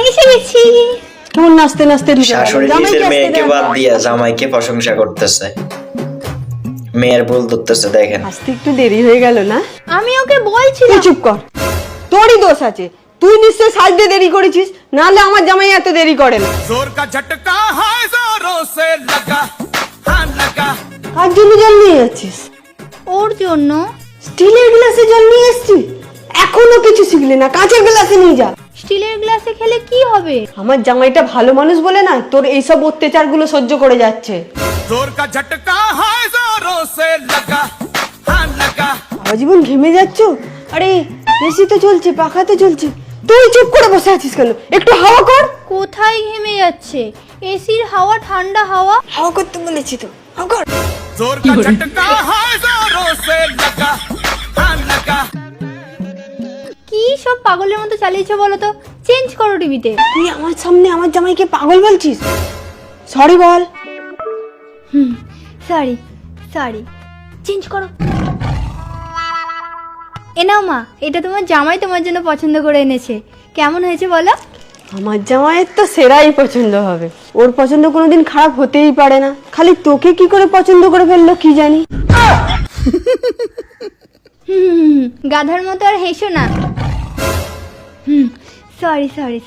এসে গেছি। কেমন নাচতে নাচতে শাশুড়ি নিজের মেয়েকে বাদ দিয়ে জামাইকে প্রশংসা করতেছে, মেয়ের ভুল ধরতেছে। দেখেন আসতে একটু দেরি হয়ে গেল না? আমি ওকে বলছিলাম। তুই চুপ কর, তোরই দোষ আছে। তুই নিশ্চয় সাজতে দেরি করেছিস, নাহলে আমার জামাই এত দেরি করে না। जोर का झटका है जोरों से लगा, हाँ लगा। কার জন্য জল নিয়ে যাচ্ছিস? ওর জন্য। স্টিলের গ্লাসে জল নিয়ে এসেছিস? এখনো কিছু শিখলি না, কাঁচের গ্লাসে নিয়ে যা। স্টিলের গ্লাসে খেলে কি হবে? আমার জামাইটা ভালো মানুষ বলে না তোর এইসব অত্যাচারগুলো সহ্য করে যাচ্ছে। जोर का झटका है जोरों से लगा, हाँ लगा। সারা জীবন ঘেমে যাচ্ছ। আরে এসি তো চলছে, পাখা তো চলছে, তুই চুপ করে বসে আছিস কেন? একটু হাওয়া কর। কোথায় ঘেমে যাচ্ছে? এসির হাওয়া ঠান্ডা হাওয়া। হাওয়া করতে বলেছি তো, হাওয়া কর। जोर का झटका है जोरों से लगा, हाँ लगा। কি সব পাগলের মতো চালিয়েছো বলো তো? চেঞ্জ করো টিভিতে। তুই আমার সামনে আমার জামাইকে পাগল বলছিস? সরি বল। সরি সরি, চেঞ্জ করো। এ নাও মা, এটা তোমার জামাই তোমার জন্য পছন্দ করে এনেছে। কেমন হয়েছে বলো? আমার জামাইয়ের তো সেরাই পছন্দ হবে, ওর পছন্দ কোনোদিন খারাপ হতেই পারে না। খালি তোকে কি করে পছন্দ করে ফেললো কি জানি। গাধার মতো আর হেসো না। Sorry sorry.